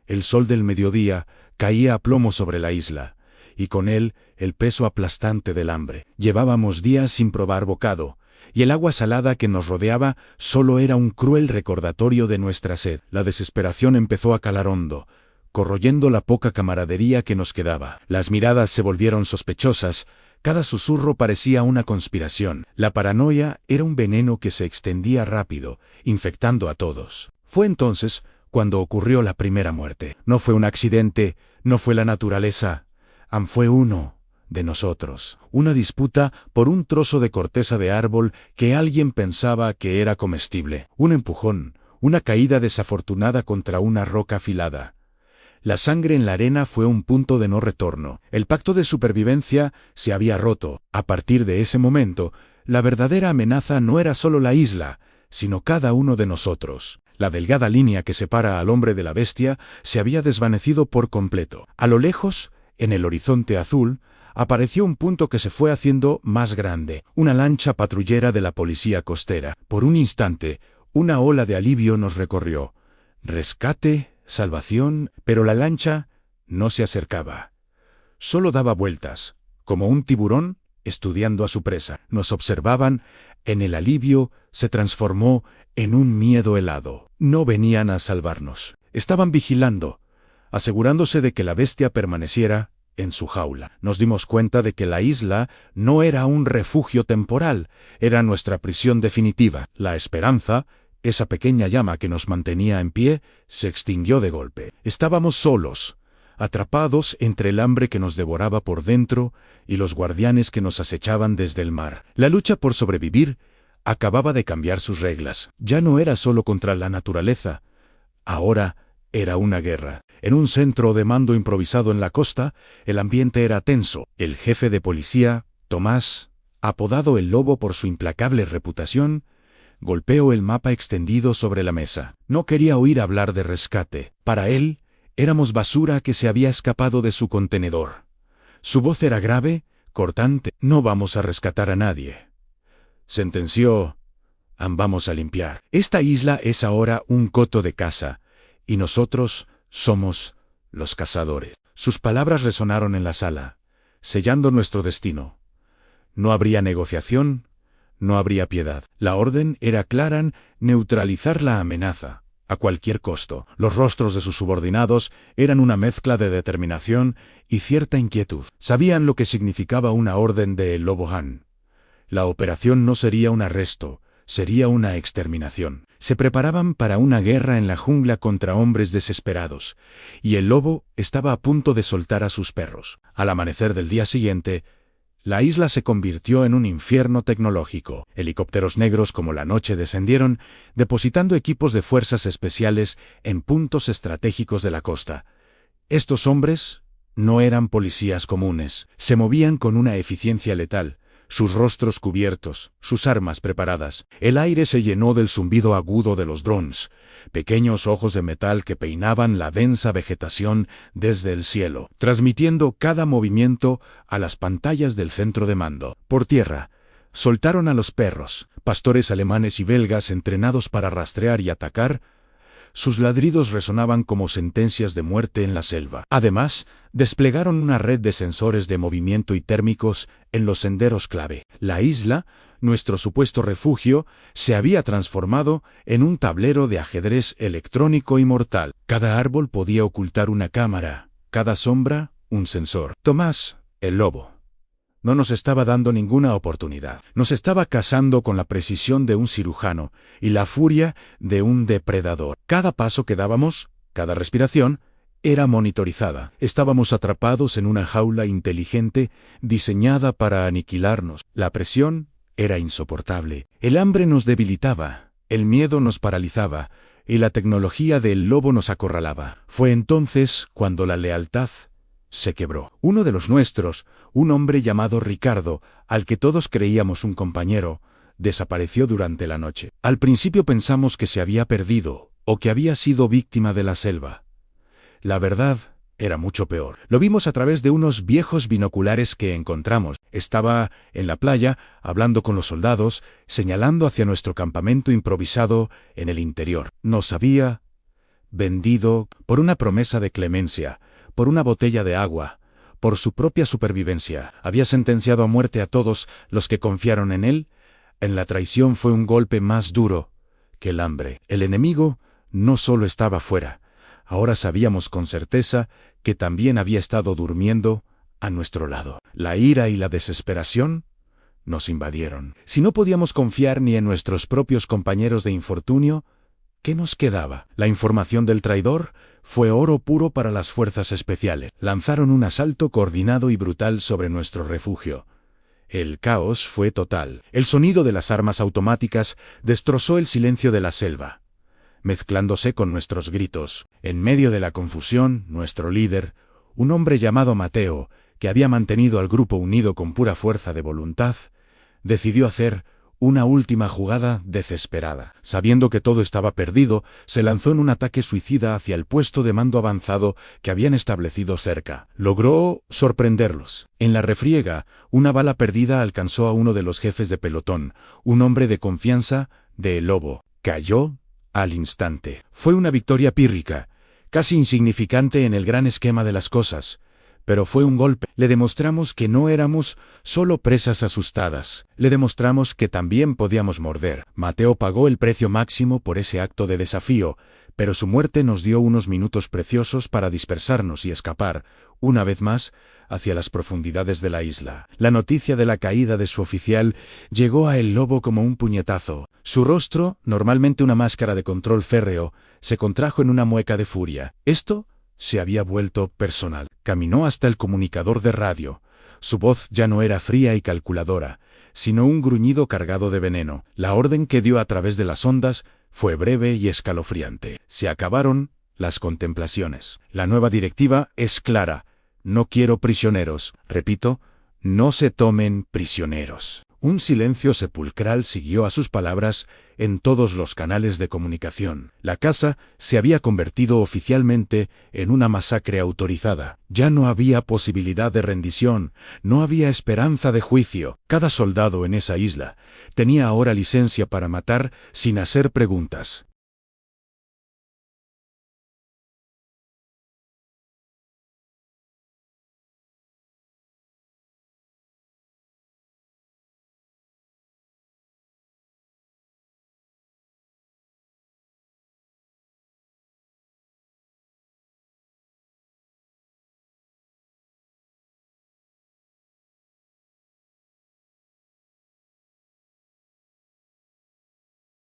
El sol del mediodía caía a plomo sobre la isla, y con él el peso aplastante del hambre. Llevábamos días sin probar bocado, y el agua salada que nos rodeaba solo era un cruel recordatorio de nuestra sed. La desesperación empezó a calar hondo, corroyendo la poca camaradería que nos quedaba. Las miradas se volvieron sospechosas, cada susurro parecía una conspiración. La paranoia era un veneno que se extendía rápido, infectando a todos. Fue entonces cuando ocurrió la primera muerte. No fue un accidente, no fue la naturaleza, fue uno de nosotros. Una disputa por un trozo de corteza de árbol que alguien pensaba que era comestible. Un empujón, una caída desafortunada contra una roca afilada. La sangre en la arena fue un punto de no retorno. El pacto de supervivencia se había roto. A partir de ese momento, la verdadera amenaza no era solo la isla, sino cada uno de nosotros. La delgada línea que separa al hombre de la bestia se había desvanecido por completo. A lo lejos, en el horizonte azul, apareció un punto que se fue haciendo más grande, una lancha patrullera de la policía costera. Por un instante, una ola de alivio nos recorrió. Rescate, salvación, pero la lancha no se acercaba. Solo daba vueltas, como un tiburón estudiando a su presa. Nos observaban, en el alivio se transformó en un miedo helado. No venían a salvarnos. Estaban vigilando, asegurándose de que la bestia permaneciera en su jaula. Nos dimos cuenta de que la isla no era un refugio temporal, era nuestra prisión definitiva. La esperanza, esa pequeña llama que nos mantenía en pie, se extinguió de golpe. Estábamos solos, atrapados entre el hambre que nos devoraba por dentro y los guardianes que nos acechaban desde el mar. La lucha por sobrevivir acababa de cambiar sus reglas. Ya no era solo contra la naturaleza, ahora era una guerra. En un centro de mando improvisado en la costa, el ambiente era tenso. El jefe de policía, Tomás, apodado el Lobo por su implacable reputación, golpeó el mapa extendido sobre la mesa. No quería oír hablar de rescate. Para él, éramos basura que se había escapado de su contenedor. Su voz era grave, cortante. No vamos a rescatar a nadie, sentenció. Vamos a limpiar. Esta isla es ahora un coto de caza, y nosotros somos los cazadores. Sus palabras resonaron en la sala, sellando nuestro destino. No habría negociación, no habría piedad. La orden era clara: neutralizar la amenaza, a cualquier costo. Los rostros de sus subordinados eran una mezcla de determinación y cierta inquietud. Sabían lo que significaba una orden de El Lobo Han. La operación no sería un arresto, sería una exterminación. Se preparaban para una guerra en la jungla contra hombres desesperados, y el lobo estaba a punto de soltar a sus perros. Al amanecer del día siguiente, la isla se convirtió en un infierno tecnológico. Helicópteros negros como la noche descendieron, depositando equipos de fuerzas especiales en puntos estratégicos de la costa. Estos hombres no eran policías comunes, se movían con una eficiencia letal, sus rostros cubiertos, sus armas preparadas. El aire se llenó del zumbido agudo de los drones, pequeños ojos de metal que peinaban la densa vegetación desde el cielo, transmitiendo cada movimiento a las pantallas del centro de mando. Por tierra, soltaron a los perros, pastores alemanes y belgas entrenados para rastrear y atacar. Sus ladridos resonaban como sentencias de muerte en la selva. Además, desplegaron una red de sensores de movimiento y térmicos en los senderos clave. La isla, nuestro supuesto refugio, se había transformado en un tablero de ajedrez electrónico y mortal. Cada árbol podía ocultar una cámara, cada sombra un sensor. Tomás, el lobo, no nos estaba dando ninguna oportunidad. Nos estaba cazando con la precisión de un cirujano y la furia de un depredador. Cada paso que dábamos, cada respiración, era monitorizada. Estábamos atrapados en una jaula inteligente diseñada para aniquilarnos. La presión era insoportable. El hambre nos debilitaba, el miedo nos paralizaba y la tecnología del lobo nos acorralaba. Fue entonces cuando la lealtad se quebró. Uno de los nuestros, un hombre llamado Ricardo, al que todos creíamos un compañero, desapareció durante la noche. Al principio pensamos que se había perdido o que había sido víctima de la selva. La verdad era mucho peor. Lo vimos a través de unos viejos binoculares que encontramos. Estaba en la playa, hablando con los soldados, señalando hacia nuestro campamento improvisado en el interior. Nos había vendido, por una promesa de clemencia, por una botella de agua, por su propia supervivencia. Había sentenciado a muerte a todos los que confiaron en él. En la traición fue un golpe más duro que el hambre. El enemigo no solo estaba fuera, ahora sabíamos con certeza que también había estado durmiendo a nuestro lado. La ira y la desesperación nos invadieron. Si no podíamos confiar ni en nuestros propios compañeros de infortunio, ¿qué nos quedaba? La información del traidor fue oro puro para las fuerzas especiales. Lanzaron un asalto coordinado y brutal sobre nuestro refugio. El caos fue total. El sonido de las armas automáticas destrozó el silencio de la selva, mezclándose con nuestros gritos. En medio de la confusión, nuestro líder, un hombre llamado Mateo, que había mantenido al grupo unido con pura fuerza de voluntad, decidió hacer una última jugada desesperada. Sabiendo que todo estaba perdido, se lanzó en un ataque suicida hacia el puesto de mando avanzado que habían establecido cerca. Logró sorprenderlos. En la refriega, una bala perdida alcanzó a uno de los jefes de pelotón, un hombre de confianza de El Lobo. Cayó al instante. Fue una victoria pírrica, casi insignificante en el gran esquema de las cosas. Pero fue un golpe. Le demostramos que no éramos solo presas asustadas. Le demostramos que también podíamos morder. Mateo pagó el precio máximo por ese acto de desafío, pero su muerte nos dio unos minutos preciosos para dispersarnos y escapar, una vez más, hacia las profundidades de la isla. La noticia de la caída de su oficial llegó a El Lobo como un puñetazo. Su rostro, normalmente una máscara de control férreo, se contrajo en una mueca de furia. Esto se había vuelto personal. Caminó hasta el comunicador de radio. Su voz ya no era fría y calculadora, sino un gruñido cargado de veneno. La orden que dio a través de las ondas fue breve y escalofriante. Se acabaron las contemplaciones. La nueva directiva es clara. No quiero prisioneros. Repito, no se tomen prisioneros. Un silencio sepulcral siguió a sus palabras en todos los canales de comunicación. La casa se había convertido oficialmente en una masacre autorizada. Ya no había posibilidad de rendición, no había esperanza de juicio. Cada soldado en esa isla tenía ahora licencia para matar sin hacer preguntas.